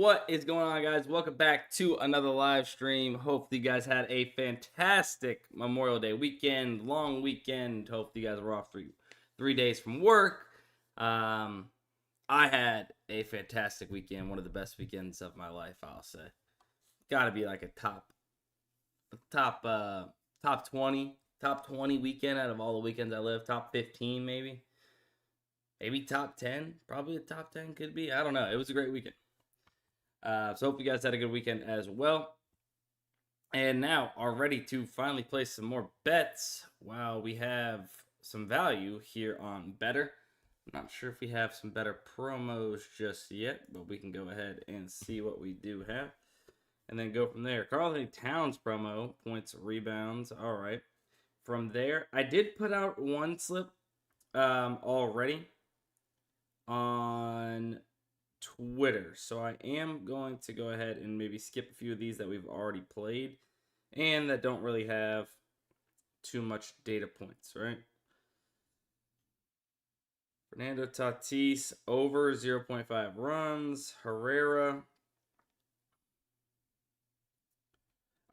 What is going on, guys? Welcome back to another live stream. Hopefully you guys had a fantastic Memorial Day weekend, long weekend. Hopefully you guys were off for 3 days from work. I had a fantastic weekend, one of the best weekends of my life, I'll say. Gotta be like a top 20 weekend out of all the weekends I lived. Top 15 maybe top 10. Probably a top 10 could be. I don't know. It was a great weekend. So hope you guys had a good weekend as well. And now are ready to finally place some more bets. Wow, we have some value here on Better. I'm not sure if we have some better promos just yet, but we can go ahead and see what we do have. And then go from there. Karl-Anthony Towns promo, points, rebounds. All right. From there, I did put out one slip already on Twitter. So I am going to go ahead and maybe skip a few of these that we've already played and that don't really have too much data points, right? Fernando Tatis over 0.5 runs. Herrera.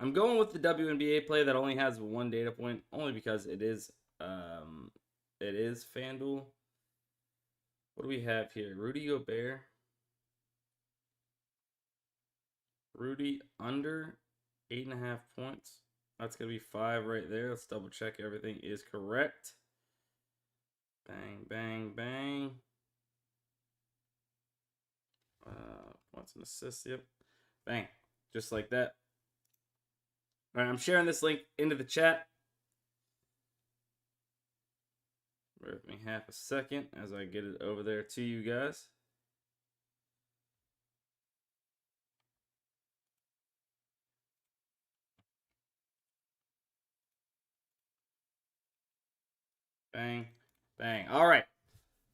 I'm going with the WNBA play that only has one data point, only because it is FanDuel. What do we have here? Rudy Gobert. Rudy under 8.5 points. That's going to be 5 right there. Let's double check everything is correct. Bang, bang, bang. What's an assist? Yep. Bang. Just like that. All right, I'm sharing this link into the chat. Bear with me half a second as I get it over there to you guys. Bang, bang. All right.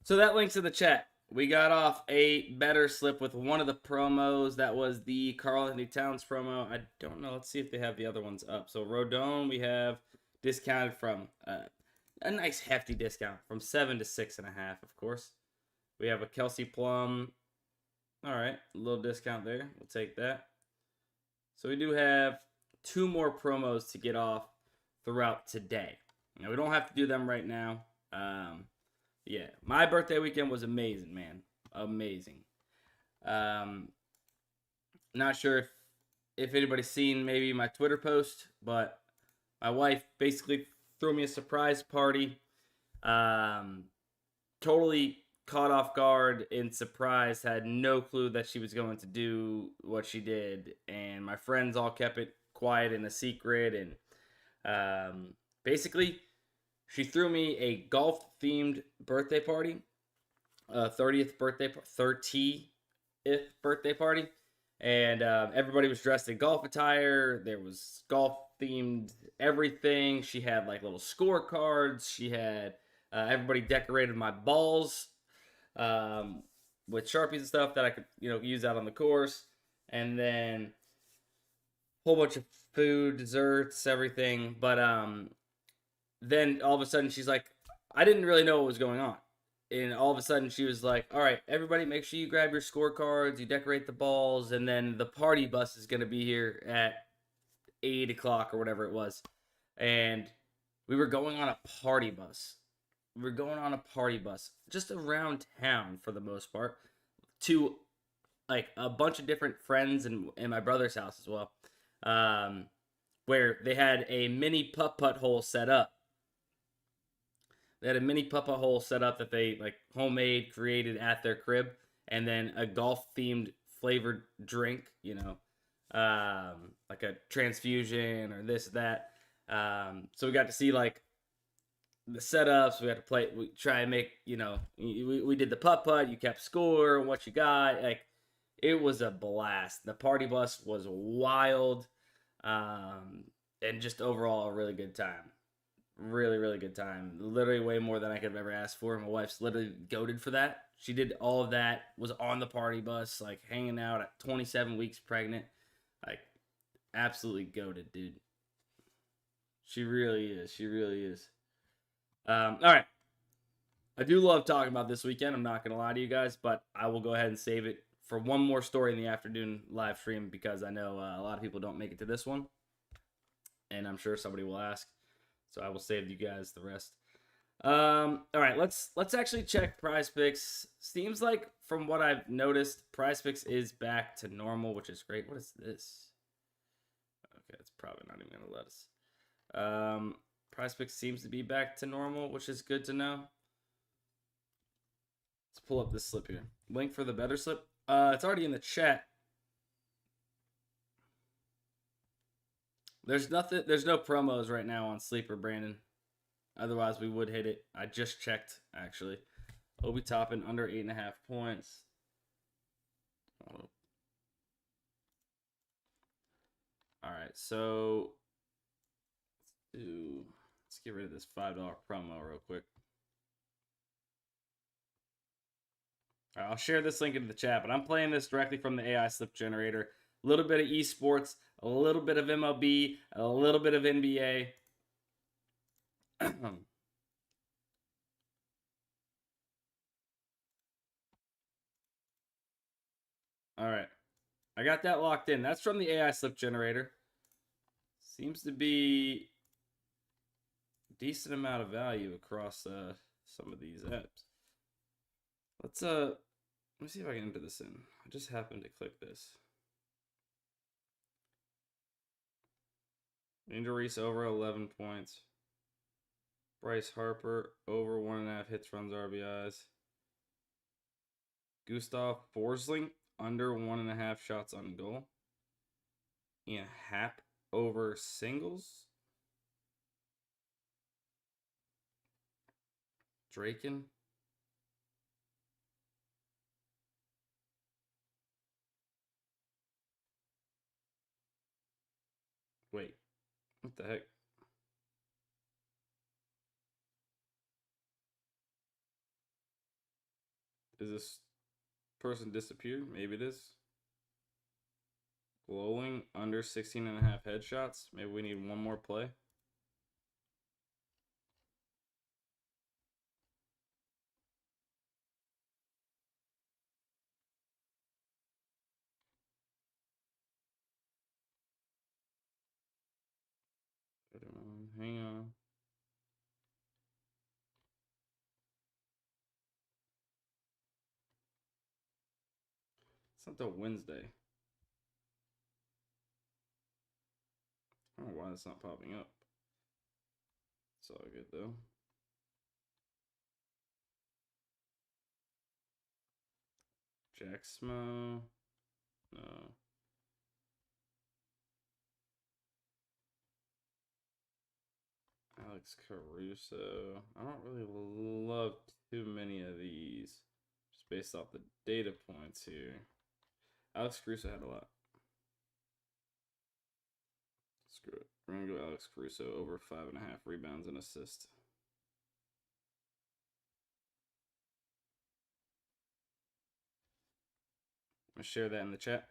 So that link's in the chat. We got off a better slip with one of the promos. That was the Karl-Anthony Towns promo. I don't know. Let's see if they have the other ones up. So Rodon, we have discounted from a nice hefty discount from 7 to 6.5, of course. We have a Kelsey Plum. All right, a little discount there. We'll take that. So we do have 2 more promos to get off throughout today. Now, we don't have to do them right now. Yeah, my birthday weekend was amazing, man. Amazing. Not sure if anybody's seen maybe my Twitter post, but my wife basically threw me a surprise party. Totally caught off guard and surprised, had no clue that she was going to do what she did. And my friends all kept it quiet and a secret. And basically, she threw me a golf-themed birthday party, 30th birthday party, and everybody was dressed in golf attire. There was golf-themed everything. She had like little scorecards. She had everybody decorated my balls with Sharpies and stuff that I could, use out on the course, and then a whole bunch of food, desserts, everything. But then all of a sudden she's like, I didn't really know what was going on. And all of a sudden she was like, all right, everybody make sure you grab your scorecards, you decorate the balls, and then the party bus is going to be here at 8 o'clock or whatever it was. And we were going on a party bus. Just around town for the most part, to like a bunch of different friends and my brother's house as well, where they had a mini putt-putt hole set up. They had a mini putt-putt hole set up that they like homemade, created at their crib, and then a golf-themed flavored drink, like a transfusion or this, that. So we got to see like the setups. We had to play. We try and make, we did the putt-putt. You kept score, what you got. Like, it was a blast. The party bus was wild, and just overall a really good time. Really, really good time. Literally way more than I could have ever asked for. My wife's literally goated for that. She did all of that, was on the party bus, like hanging out at 27 weeks pregnant. Like, absolutely goated, dude. She really is. She really is. All right. I do love talking about this weekend. I'm not going to lie to you guys, but I will go ahead and save it for one more story in the afternoon live stream, because I know a lot of people don't make it to this one, and I'm sure somebody will ask, so I will save you guys the rest. All right, let's actually check PrizePicks. Seems like from what I've noticed, PrizePicks is back to normal, which is great. What is this? Okay, it's probably not even gonna let us. PrizePicks seems to be back to normal, which is good to know. Let's pull up this slip here. Link for the better slip. It's already in the chat. There's nothing. There's no promos right now on Sleeper, Brandon. Otherwise, we would hit it. I just checked, actually. Obi Toppin under 8.5 points. All right, so let's get rid of this $5 promo real quick. All right, I'll share this link into the chat, but I'm playing this directly from the AI slip generator. A little bit of esports, a little bit of MLB, a little bit of NBA. All right. I got that locked in. That's from the AI slip generator. Seems to be a decent amount of value across some of these apps. Let me see if I can enter this in. I just happened to click this. Angel Reese over 11 points. Bryce Harper over 1.5 hits, runs, RBIs. Gustav Forsling under 1.5 shots on goal. Ian Happ over singles. Draken. Wait, what the heck? Is this person disappeared? Maybe it is. Glowing under 16.5 headshots. Maybe we need one more play. Hang on. It's not till Wednesday. I don't know why it's not popping up. It's all good though. Jack Smo. No. Alex Caruso. I don't really love too many of these. Just based off the data points here. Alex Caruso had a lot. Screw it. We're going to go Alex Caruso over 5.5 rebounds and assists. I'm going to share that in the chat.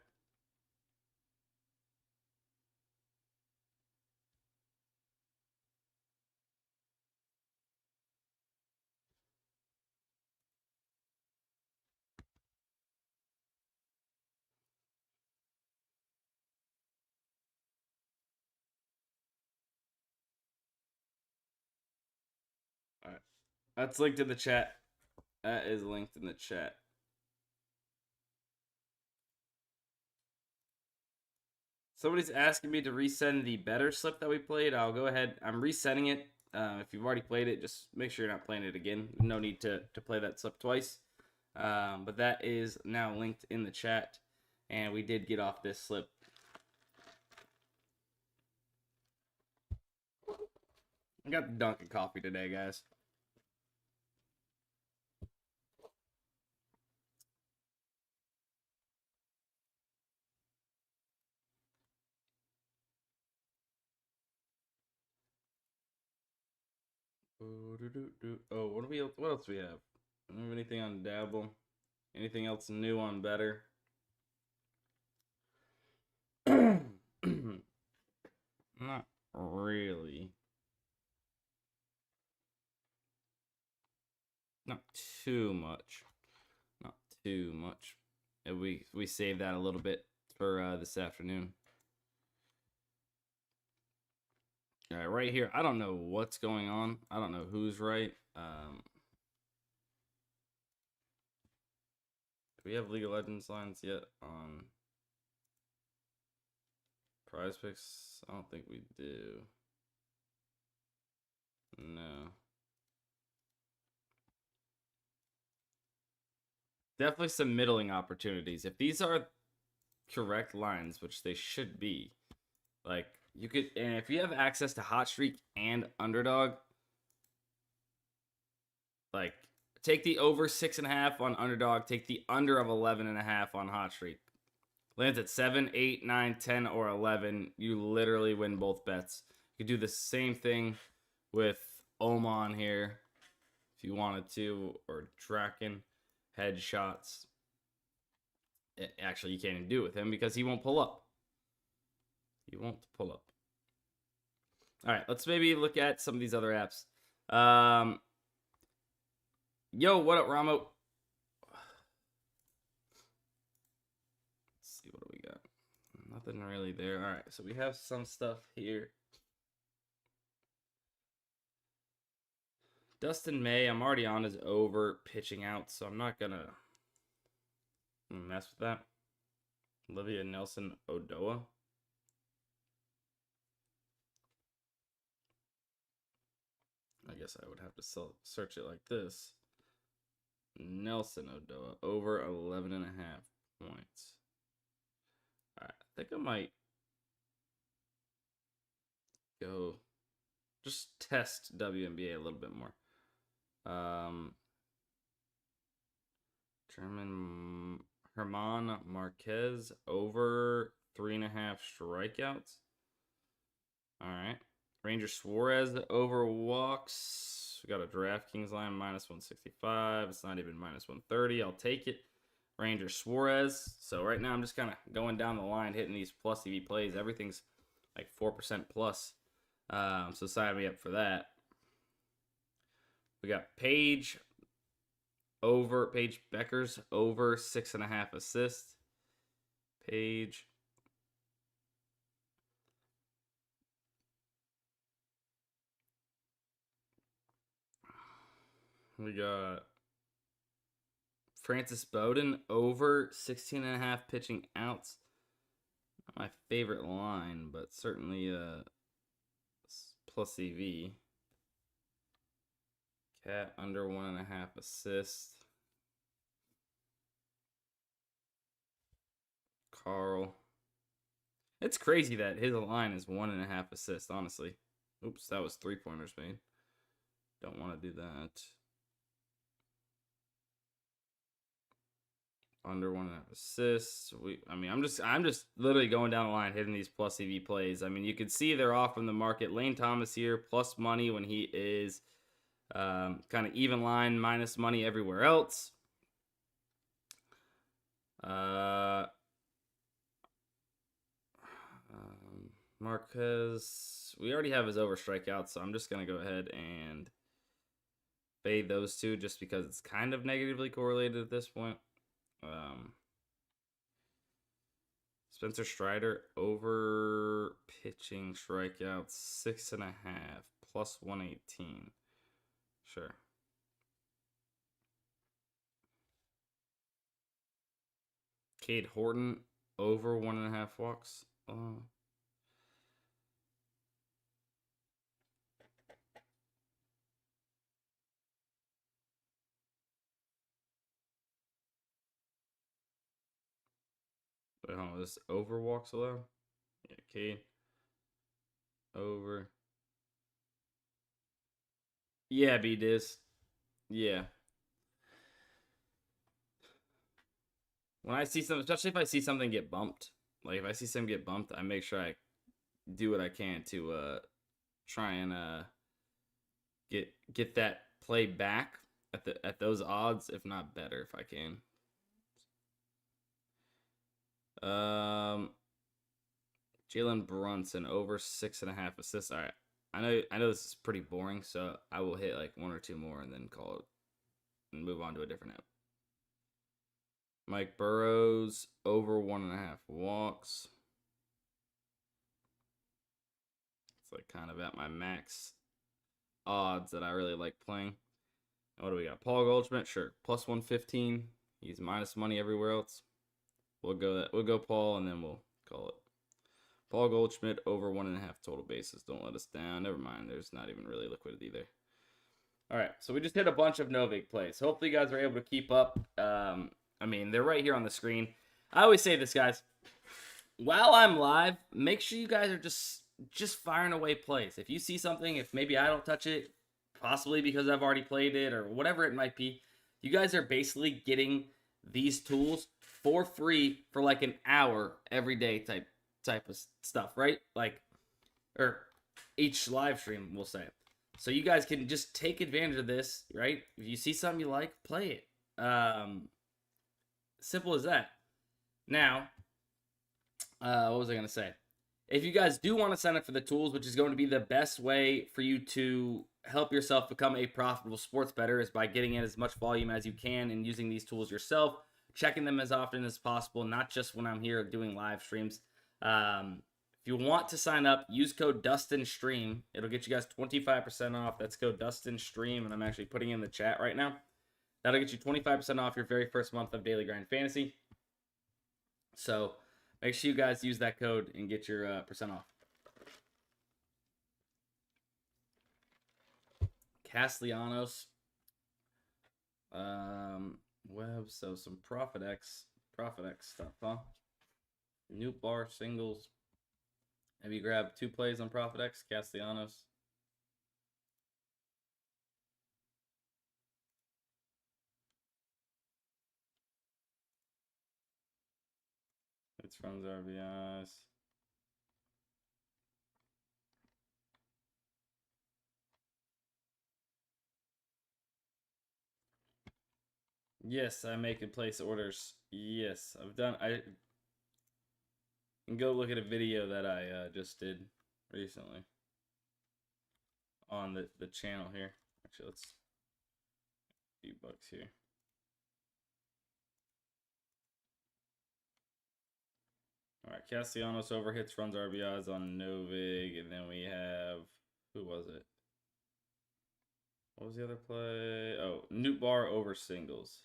All right. That's linked in the chat. That is linked in the chat. Somebody's asking me to resend the better slip that we played. I'll go ahead. I'm resetting it. If you've already played it, just make sure you're not playing it again. No need to play that slip twice. But that is now linked in the chat. And we did get off this slip. I got the Dunkin' coffee today, guys. Oh, what else do we have? Don't have anything on Dabble. Anything else new on Better? Not really. Not too much. Not too much. And we saved that a little bit for this afternoon. All right, right here. I don't know what's going on. I don't know who's right. Do we have League of Legends lines yet on PrizePicks? I don't think we do. No. Definitely some middling opportunities. If these are correct lines, which they should be, like you could, and if you have access to Hot Streak and Underdog, like take the over 6.5 on Underdog, take the under of 11.5 on Hot Streak. Lands at 7, 8, 9, 10, or 11. You literally win both bets. You could do the same thing with Oman here if you wanted to, or Draken headshots. Actually, you can't even do it with him because he won't pull up. He won't pull up. All right, let's maybe look at some of these other apps. Yo, what up, Ramo? Let's see, what do we got? Nothing really there. All right, so we have some stuff here. Dustin May, I'm already on his over pitching out, so I'm not gonna mess with that. Olivia Nelson Odoa. I guess I would have to search it like this. Nelson Odoa, over 11.5 points. All right, I think I might go just test WNBA a little bit more. German Herman Marquez, over 3.5 strikeouts. All right. Ranger Suarez, over walks. We got a DraftKings line, minus 165. It's not even minus 130. I'll take it. Ranger Suarez. So right now I'm just kind of going down the line, hitting these plus EV plays. Everything's like 4% plus. So sign me up for that. We got Paige Beckers, over 6.5 assists. Paige. We got Francis Bowden, over 16.5 pitching outs. Not my favorite line, but certainly plus EV. Cat, under 1.5 assists. Carl. It's crazy that his line is 1.5 assists, honestly. Oops, that was 3-pointers made. Don't want to do that. Under 1.5 assists. I'm just literally going down the line, hitting these plus EV plays. I mean, you can see they're off from the market. Lane Thomas here, plus money when he is kind of even line, minus money everywhere else. Marquez, we already have his over strikeout, so I'm just gonna go ahead and fade those two just because it's kind of negatively correlated at this point. Spencer Strider, over pitching strikeouts, 6.5, plus 118. Sure. Cade Horton, over 1.5 walks. Wait, hold on, this over walks allowed? Yeah, Cade. Over. Yeah, B-Diz. Yeah. When I see something, especially if I see something get bumped, like if I see something get bumped, I make sure I do what I can to try and get that play back at those odds, if not better, if I can. Jalen Brunson, over 6.5 assists. All right, I know this is pretty boring, so I will hit like one or two more and then call it and move on to a different app. Mike Burrows over 1.5 walks. It's like kind of at my max odds that I really like playing. What do we got? Paul Goldschmidt, sure, plus 115. He's minus money everywhere else. We'll go Paul, and then we'll call it. Paul Goldschmidt over 1.5 total bases. Don't let us down. Never mind. There's not even really liquidity there. All right, so we just hit a bunch of Novik plays. Hopefully, you guys are able to keep up. I mean, they're right here on the screen. I always say this, guys. While I'm live, make sure you guys are just firing away plays. If you see something, if maybe I don't touch it, possibly because I've already played it or whatever it might be, you guys are basically getting these tools for free for like an hour every day type of stuff, right? Like, or each live stream, we'll say. So you guys can just take advantage of this, right? If you see something you like, play it. Simple as that. Now, what was I going to say? If you guys do want to sign up for the tools, which is going to be the best way for you to help yourself become a profitable sports bettor, is by getting in as much volume as you can and using these tools yourself, checking them as often as possible, not just when I'm here doing live streams. If you want to sign up, use code DUSTINSTREAM. It'll get you guys 25% off. That's code DUSTINSTREAM, and I'm actually putting it in the chat right now. That'll get you 25% off your very first month of Daily Grind Fantasy. So make sure you guys use that code and get your percent off. Castellanos. Web, so some ProfitX stuff, huh? New bar singles. Have you grabbed 2 plays on ProfitX? Castellanos. It's from the RBIs. Yes, I make and place orders. Yes, I've done. I can go look at a video that I just did recently on the channel here. Actually, let's a few bucks here. All right, Castellanos over hits, runs, RBIs on Novik, and then we have, who was it? What was the other play? Oh, Newt Bar over singles.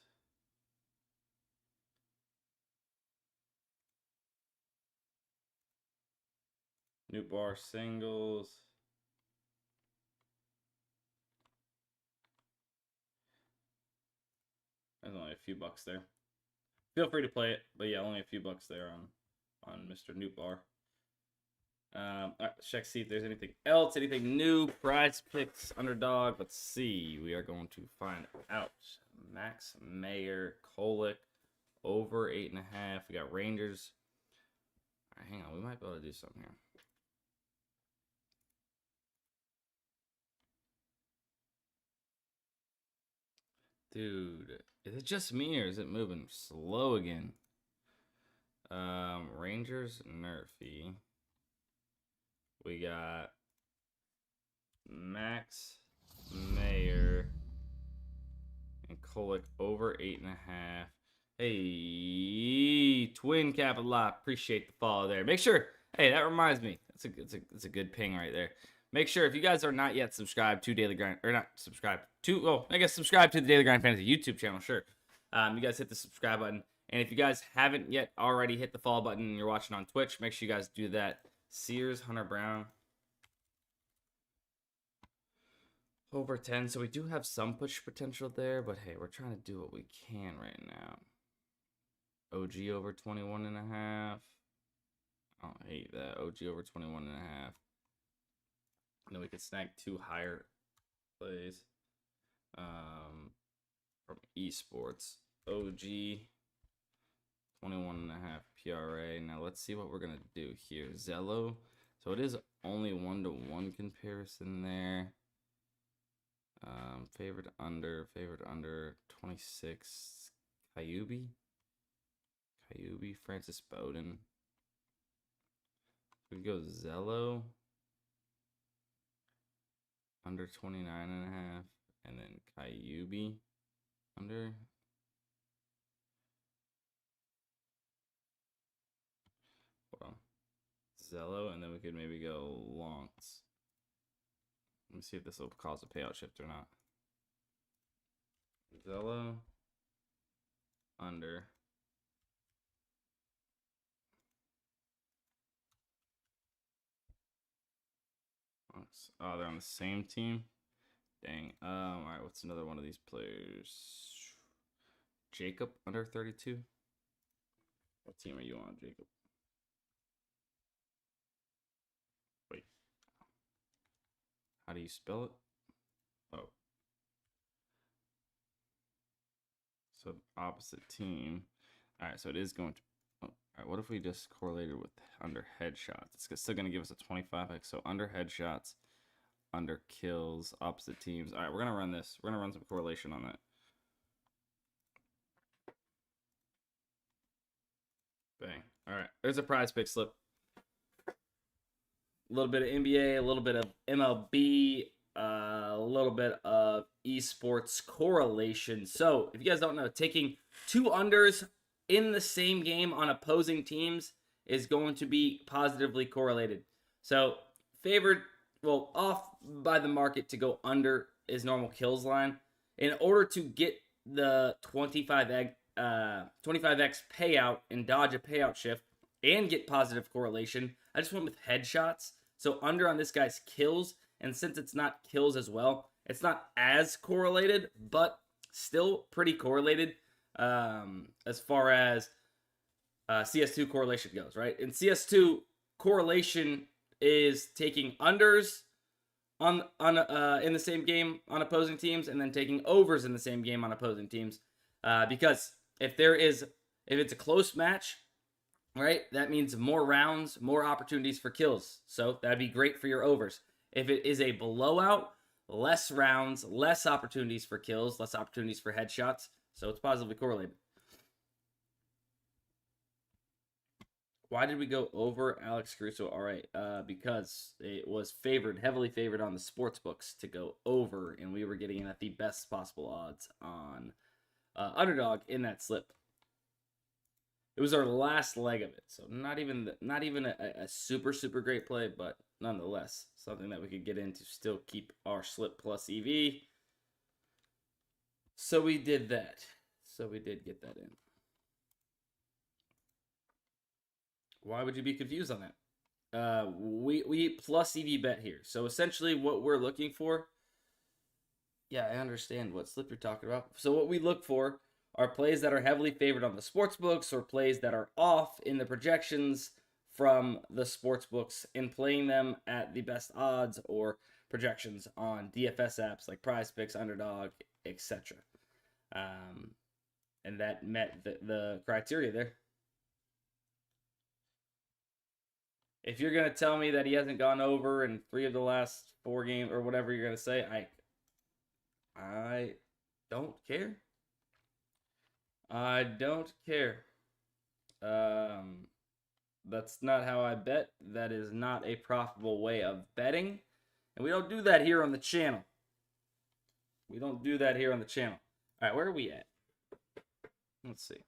Newt Bar singles. There's only a few bucks there. Feel free to play it, but yeah, only a few bucks there on Mr. Newt Bar. All right, let's check, see if there's anything else, anything new. PrizePicks, Underdog. Let's see. We are going to find out. Max Mayer, Kolick, over 8.5. We got Rangers. All right, hang on. We might be able to do something here. Dude, is it just me or is it moving slow again? Rangers, Nerfy. We got Max Mayer and Kolick over 8.5. Hey, Twin Capital Lot, appreciate the follow there. Make sure, hey, that reminds me. That's a good ping right there. Make sure if you guys are not yet subscribed to Daily Grind, or not subscribed to, well, I guess subscribe to the Daily Grind Fantasy YouTube channel, sure. You guys hit the subscribe button. And if you guys haven't yet already hit the follow button and you're watching on Twitch, make sure you guys do that. Sears, Hunter Brown. Over 10, so we do have some push potential there, but hey, we're trying to do what we can right now. OG over 21.5. I don't hate that. OG over 21.5. And then we could snag 2 higher plays from esports. OG 21.5 PRA. Now let's see what we're gonna do here. Zello. So it is only 1-to-1 comparison there. Favored under 26. Kyubi, Francis Bowden. We go Zello under 29.5, and then Kyubi under. Zello, and then we could maybe go longs. Let me see if this will cause a payout shift or not. Zello under. Oh, they're on the same team. Dang. All right. What's another one of these players? Jacob under 32. What team are you on, Jacob? Wait. How do you spell it? Oh. So opposite team. All right. So it is going to. Oh, all right. What if we just correlated with under headshots? It's still going to give us a 25x. So under headshots, under kills, opposite teams. All right. We're going to run this. We're going to run some correlation on that. Bang. All right. There's a PrizePick slip. A little bit of NBA, a little bit of MLB, a little bit of esports correlation. So, if you guys don't know, taking two unders in the same game on opposing teams is going to be positively correlated. So, favored, well, off by the market to go under is normal kills line. In order to get the 25x payout and dodge a payout shift and get positive correlation, I just went with headshots. So under on this guy's kills, and since it's not kills as well, it's not as correlated, but still pretty correlated as far as CS2 correlation goes, right? In CS2, correlation is taking unders on in the same game on opposing teams, and then taking overs in the same game on opposing teams, because if it's a close match, right, that means more rounds, more opportunities for kills. So that'd be great for your overs. If it is a blowout, less rounds, less opportunities for kills, less opportunities for headshots. So it's positively correlated. Why did we go over Alex Caruso? All right, because it was heavily favored on the sportsbooks to go over, and we were getting it at the best possible odds on Underdog in that slip. It was our last leg of it, so not even a super great play, but nonetheless something that we could get into, still keep our slip plus EV. So we did that. So we did get that in. Why would you be confused on that? We plus EV bet here. So essentially what we're looking for. Yeah, I understand what slip you're talking about. So what we look for are plays that are heavily favored on the sports books, or plays that are off in the projections from the sports books, and playing them at the best odds or projections on DFS apps like PrizePicks, Underdog, etc. And that met the criteria there. If you're gonna tell me that he hasn't gone over in 3 of the last 4 games or whatever you're gonna say, I don't care. I don't care. That's not how I bet. That is not a profitable way of betting. And we don't do that here on the channel. We don't do that here on the channel. All right, where are we at? Let's see.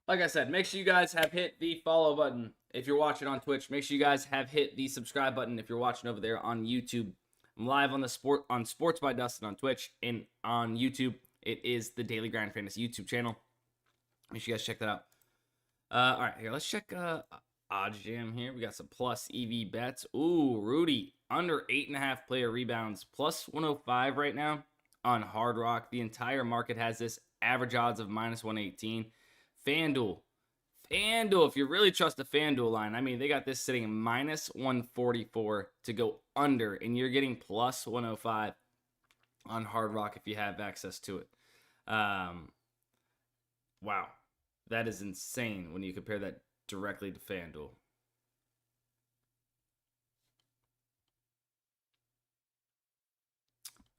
Like I said, make sure you guys have hit the follow button if you're watching on Twitch. Make sure you guys have hit the subscribe button if you're watching over there on YouTube. I'm live on Sports by Dustin on Twitch, and on YouTube, it is the Daily Grind Fantasy YouTube channel. Make sure you guys check that out. All right, here, let's check Odds Jam here. We got some plus EV bets. Ooh, Rudy, under 8.5 player rebounds, plus 105 right now on Hard Rock. The entire market has this average odds of minus 118. FanDuel, if you really trust the FanDuel line, I mean, they got this sitting minus 144 to go under, and you're getting plus 105 on Hard Rock if you have access to it. Wow. That is insane when you compare that directly to FanDuel.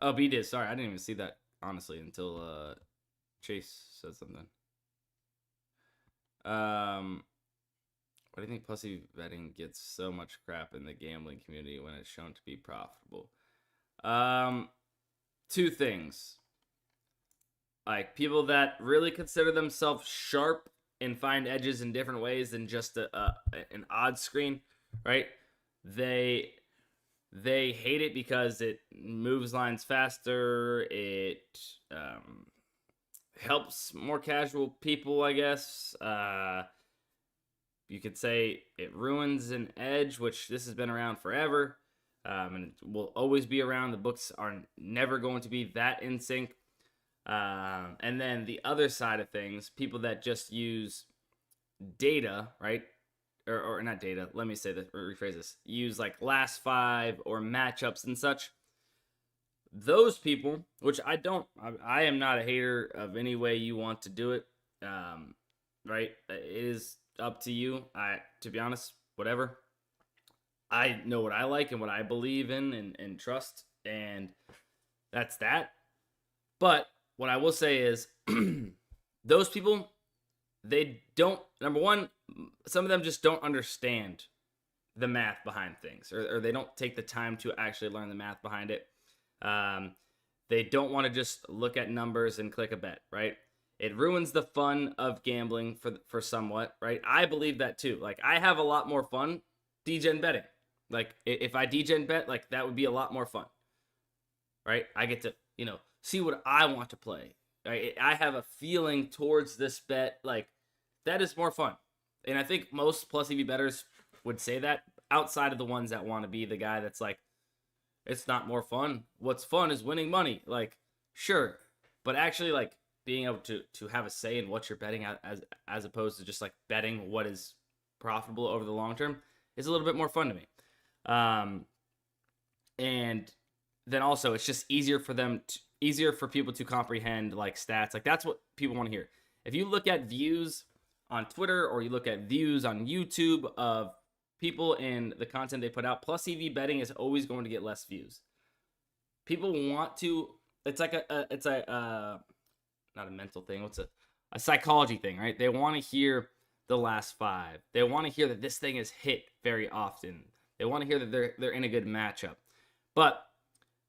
Oh, B did. Sorry, I didn't even see that, honestly, until Chase said something. Why do you think plus EV betting gets so much crap in the gambling community when it's shown to be profitable? 2 things. Like people that really consider themselves sharp and find edges in different ways than just an odd screen, right? They they hate it because it moves lines faster. It helps more casual people, I guess. You could say it ruins an edge, which this has been around forever, and it will always be around. The books are never going to be that in sync. And then the other side of things, people that just use data, right? Or not data, let me say this, or rephrase this. Use like last five or matchups and such. Those people, which I am not a hater of any way you want to do it. Right? It is up to you. To be honest, whatever. I know what I like and what I believe in and trust, and that's that. But what I will say is, those people, they don't, number one, some of them just don't understand the math behind things, or they don't take the time to actually learn the math behind it. They don't want to just look at numbers and click a bet, right? It ruins the fun of gambling for somewhat, right? I believe that too. Like, I have a lot more fun DGen betting. Like, if I DGen bet, like, that would be a lot more fun, right? I get to, see what I want to play. Right? I have a feeling towards this bet, like, that is more fun. And I think most plus EV bettors would say that, outside of the ones that want to be the guy that's like, it's not more fun. What's fun is winning money. Like, sure. But actually, like, being able to have a say in what you're betting as opposed to just like betting what is profitable over the long term is a little bit more fun to me. And then also it's just easier for people to comprehend like stats. Like, that's what people want to hear. If you look at views on Twitter or you look at views on YouTube of people and the content they put out, plus EV betting is always going to get less views. People want to, it's like not a mental thing. What's a psychology thing, right? They want to hear the last five. They want to hear that this thing is hit very often. They want to hear that they're in a good matchup. But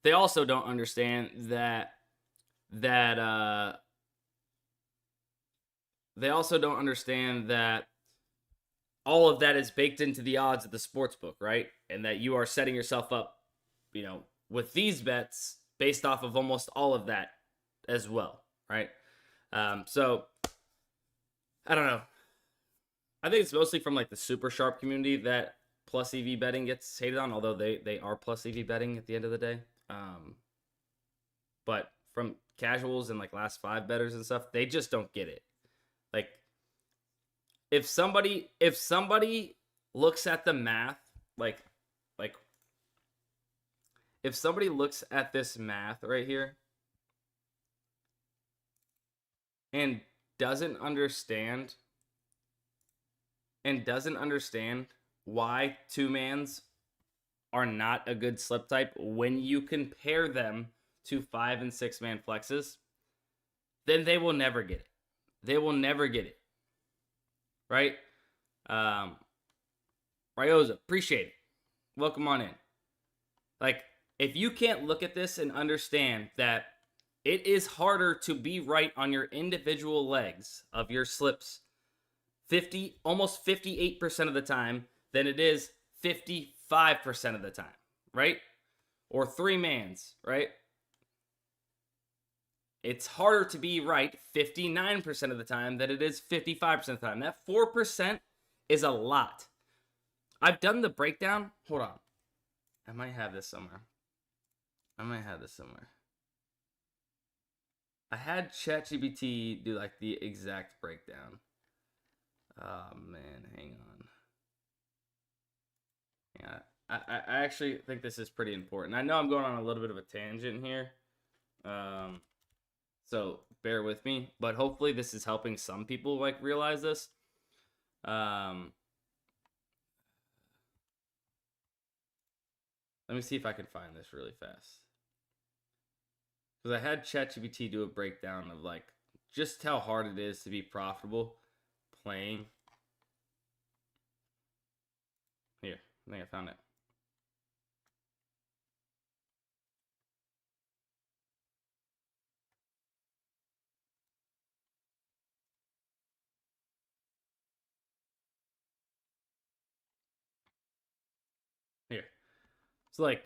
they also don't understand that they also don't understand that all of that is baked into the odds of the sports book, right? And that you are setting yourself up, with these bets based off of almost all of that as well, right? So I don't know. I think it's mostly from like the super sharp community that plus EV betting gets hated on, although they are plus EV betting at the end of the day. But from casuals and like last five bettors and stuff, they just don't get it. Like, if somebody looks at the math, like if somebody looks at this math right here and doesn't understand why two-mans are not a good slip type when you compare them to 5 and 6 man flexes, then they will never get it. They will never get it. Right? Ryoza, appreciate it. Welcome on in. Like, if you can't look at this and understand that it is harder to be right on your individual legs of your slips almost 58% of the time than it is 55% of the time, right? Or three mans, right? It's harder to be right 59% of the time than it is 55% of the time. That 4% is a lot. I've done the breakdown. Hold on. I might have this somewhere. I had ChatGPT do like the exact breakdown. Oh man, hang on. Yeah, I actually think this is pretty important. I know I'm going on a little bit of a tangent here. So bear with me, but hopefully this is helping some people like realize this. Let me see if I can find this really fast. Because I had ChatGPT do a breakdown of like just how hard it is to be profitable playing. Here, I think I found it. So like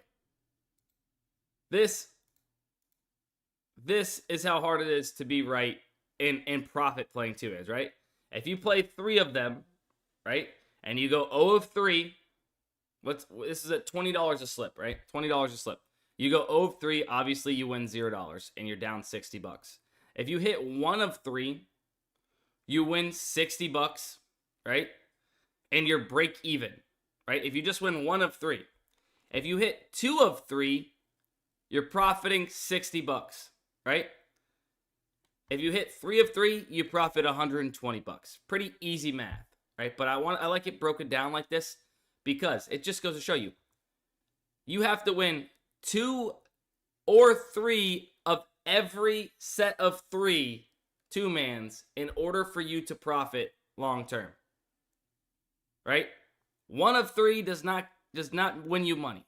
this is how hard it is to be right in profit playing 2 hands, right? If you play 3 of them, right, and you go 0 of 3, this is at $20 a slip, right? $20 a slip. You go 0 of 3, obviously you win $0 and you're down $60. If you hit 1 of 3, you win $60, right? And you're break even, right? If you just win 1 of 3. If you hit 2 of 3, you're profiting $60, right? If you hit 3 of 3, you profit $120. Pretty easy math, right? But I like it broken down like this because it just goes to show you. You have to win 2 or 3 of every set of 3 2-mans in order for you to profit long term. Right? 1 of 3 does not win you money.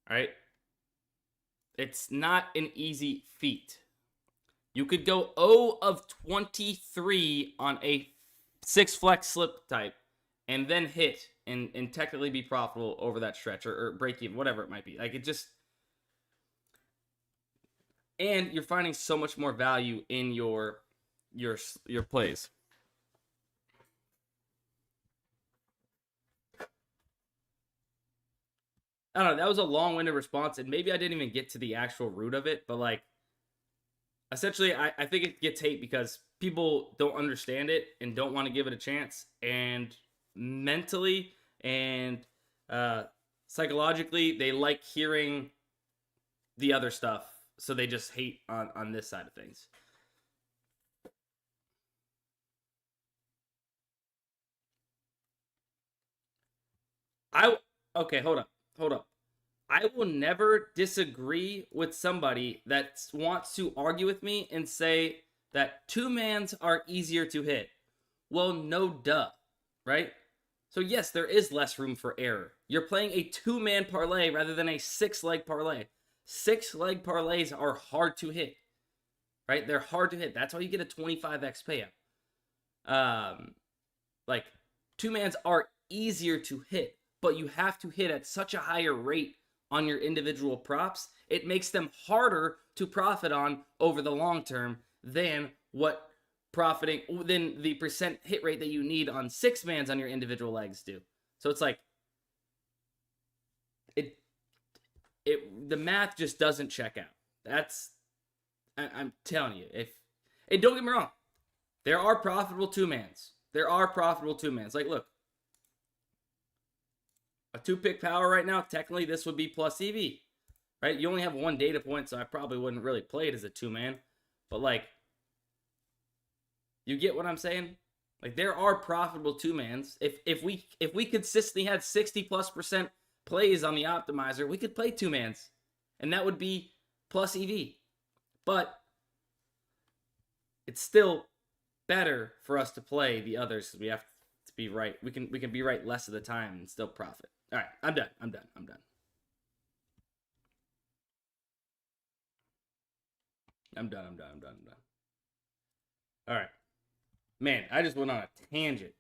All right? It's not an easy feat. You could go 0 of 23 on a 6 flex slip type and then hit and technically be profitable over that stretch or break even, whatever it might be. Like it just, and you're finding so much more value in your plays. I don't know, that was a long-winded response, and maybe I didn't even get to the actual root of it, but like, essentially, I think it gets hate because people don't understand it and don't want to give it a chance, and mentally and psychologically, they like hearing the other stuff, so they just hate on this side of things. Okay, hold up. I will never disagree with somebody that wants to argue with me and say that 2-mans are easier to hit. Well, no duh, right? So yes, there is less room for error. You're playing a 2-man parlay rather than a 6-leg parlay. 6-leg parlays are hard to hit, right? They're hard to hit. That's why you get a 25x payout. Like 2-mans are easier to hit, but you have to hit at such a higher rate on your individual props. It makes them harder to profit on over the long term than the percent hit rate that you need on 6-mans on your individual legs do. So it's like the math just doesn't check out. I'm telling you, and don't get me wrong, there are profitable 2-mans. Like, look, a 2-pick power right now, technically this would be plus EV, right? You only have 1 data point, so I probably wouldn't really play it as a 2-man. But like, you get what I'm saying? Like, there are profitable 2-mans. If we consistently had 60+% plays on the optimizer, we could play 2-mans, and that would be plus EV. But it's still better for us to play the others because we have to be right. We can be right less of the time and still profit. All right, I'm done. All right. Man, I just went on a tangent.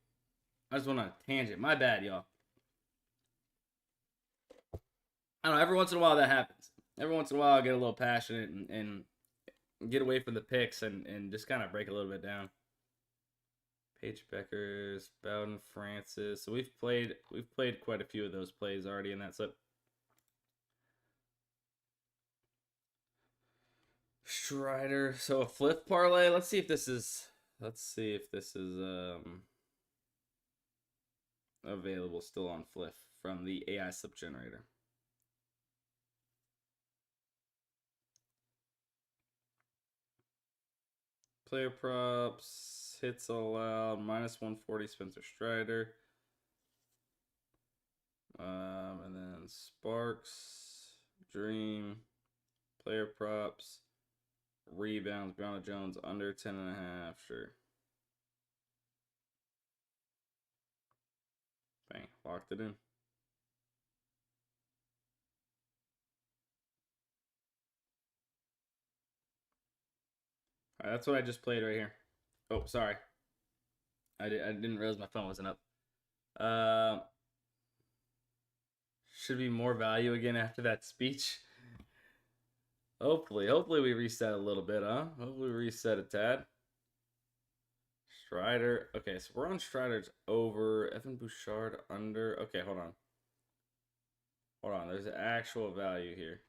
My bad, y'all. I don't know, every once in a while that happens. Every once in a while I get a little passionate and get away from the picks and just kind of break a little bit down. Paige Beckers, Bowden Francis. So we've played quite a few of those plays already in that slip. Strider. So a Fliff parlay. Let's see if this is available still on Fliff from the AI slip generator. Player props, hits allowed, -140 Spencer Strider. And then Sparks, Dream, player props, rebounds, Brown Jones under 10.5, sure. Bang, locked it in. All right, that's what I just played right here. Oh, sorry. I didn't realize my phone wasn't up. Should be more value again after that speech. Hopefully we reset a little bit, huh? Hopefully we reset a tad. Strider. Okay, so we're on Strider's over. Evan Bouchard under. Okay, hold on. Hold on. There's an actual value here.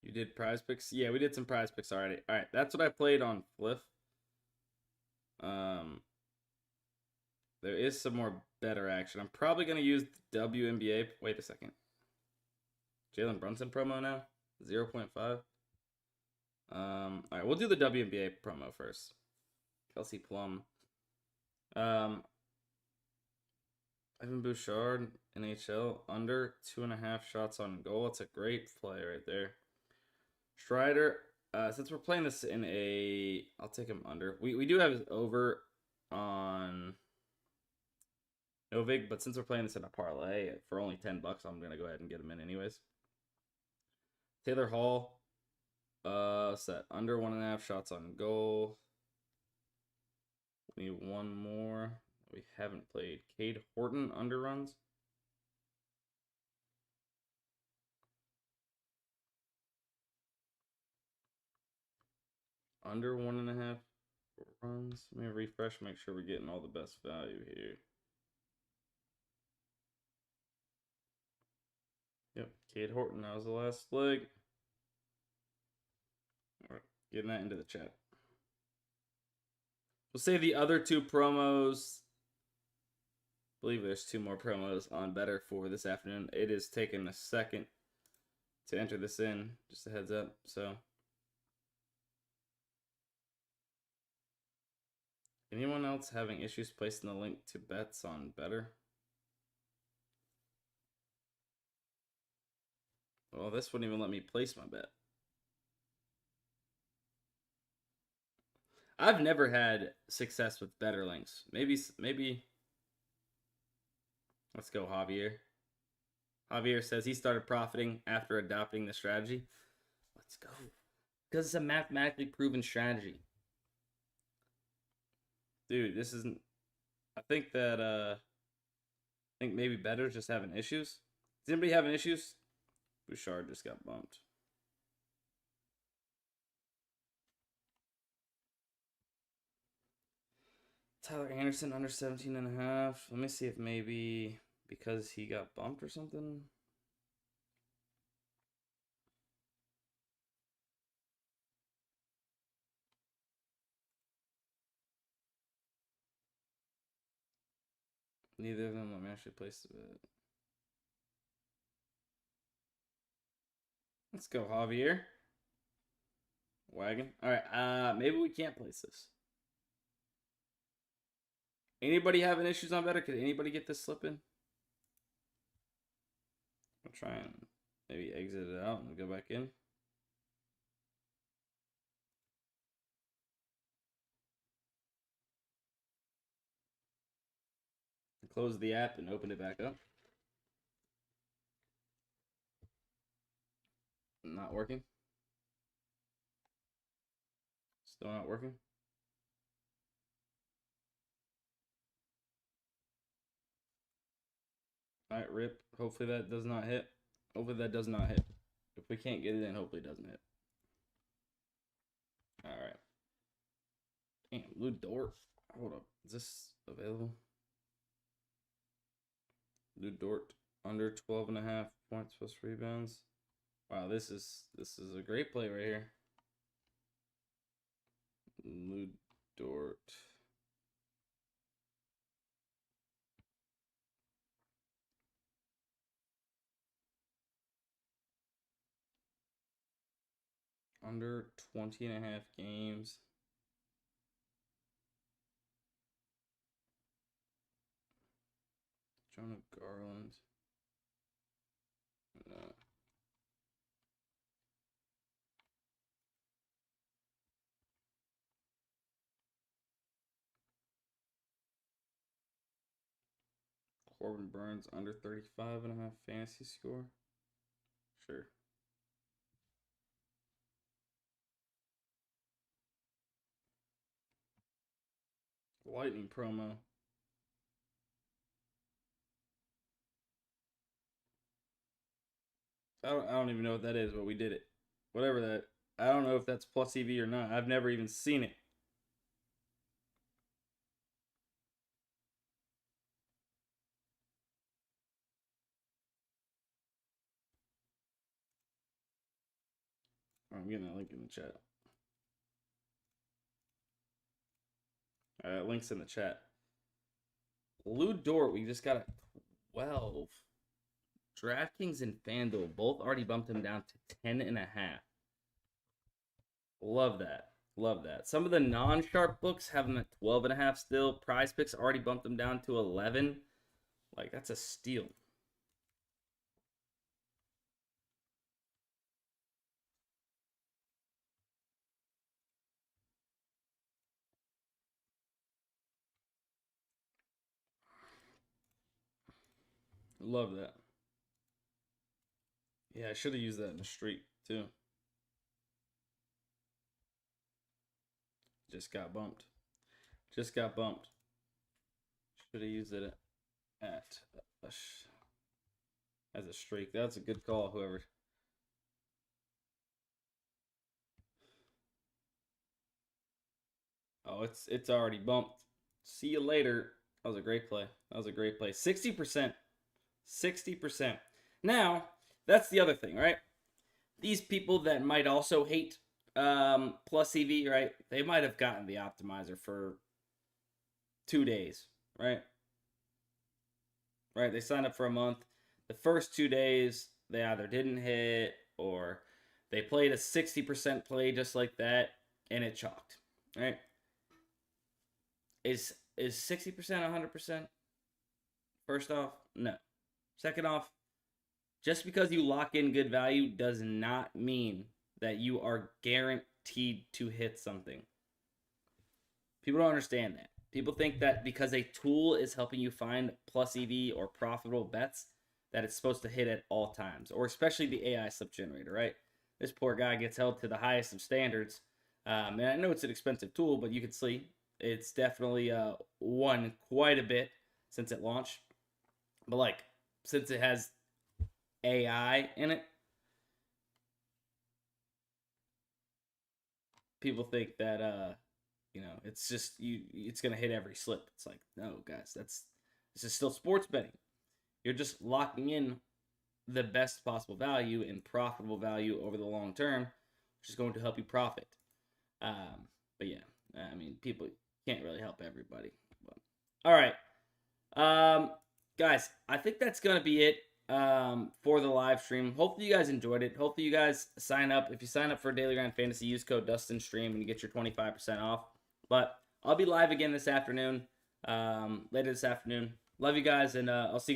You did PrizePicks? Yeah, we did some PrizePicks already. All right, that's what I played on Fliff. There is some more better action. I'm probably gonna use the WNBA. Wait a second. Jalen Brunson promo now, 0.5. All right, we'll do the WNBA promo first. Kelsey Plum. Evan Bouchard, NHL, under 2.5 shots on goal. It's a great play right there. Strider, since we're playing this in a, I'll take him under. We do have over on Novig, but since we're playing this in a parlay for only $10, I'm gonna go ahead and get him in anyways. Taylor Hall, set under 1.5 shots on goal. We need one more. We haven't played. Cade Horton under runs. Under 1.5 runs. Let me refresh, make sure we're getting all the best value here. Yep, Cade Horton, that was the last leg. All right, getting that into the chat. We'll save the other two promos. I believe there's 2 more promos on Better for this afternoon. It is taking a second to enter this in, just a heads up. So, anyone else having issues placing the link to bets on Better? Well, this wouldn't even let me place my bet. I've never had success with Better links. Maybe. Let's go, Javier. Javier says he started profiting after adopting the strategy. Let's go. Because it's a mathematically proven strategy. Dude, this isn't... I think maybe Better's just having issues. Is anybody having issues? Bouchard just got bumped. Tyler Anderson under 17.5. Let me see if maybe because he got bumped or something. Neither of them. Let me actually place the bet. Let's go, Javier. Wagon. All right. Maybe we can't place this. Anybody having issues on Better? Could anybody get this slipping? I'll try and maybe exit it out and go back in. Close the app and open it back up. Not working. Still not working. All right, rip. Hopefully that does not hit. Hopefully that does not hit. If we can't get it in, hopefully it doesn't hit. All right. Damn, Lou Dort. Hold up. Is this available? Lou Dort under 12.5 points plus rebounds. Wow, this is a great play right here. Lou Dort. Under 20.5 games. Jonah Garland. No. Corbin Burns under 35.5 fantasy score. Sure. Lightning promo. I don't even know what that is, but we did it. Whatever that. I don't know if that's plus EV or not. I've never even seen it. I'm getting that link in the chat. Link's in the chat. Lou Dort, we just got a 12. DraftKings and FanDuel both already bumped him down to 10.5. Love that. Love that. Some of the non-sharp books have him at 12.5 still. PrizePicks already bumped him down to 11. Like, that's a steal. Love that. Yeah, I should have used that in the street, too. Just got bumped. Just got bumped. Should have used it as a streak. That's a good call, whoever. Oh, it's already bumped. See you later. That was a great play. That was a great play. 60%. 60%. Now, that's the other thing, right? These people that might also hate plus EV, right? They might have gotten the optimizer for 2 days, right? Right? They signed up for a month. The first 2 days, they either didn't hit or they played a 60% play just like that and it chalked, right? Is 60% 100%? First off, no. Second off, just because you lock in good value does not mean that you are guaranteed to hit something. People don't understand that. People think that because a tool is helping you find plus EV or profitable bets, that it's supposed to hit at all times, or especially the AI slip generator, right? This poor guy gets held to the highest of standards. And I know it's an expensive tool, but you can see it's definitely won quite a bit since it launched. But like, since it has AI in it, people think that it's just it's gonna hit every slip. It's like, no, guys, this is still sports betting. You're just locking in the best possible value and profitable value over the long term, which is going to help you profit. But yeah, I mean, people can't really help everybody. But, all right, guys, I think that's gonna be it for the live stream. Hopefully you guys enjoyed it. Hopefully you guys sign up. If you sign up for Daily Grind Fantasy, use code DUSTINSTREAM and you get your 25% off. But I'll be live again this afternoon, later this afternoon. Love you guys, and I'll see you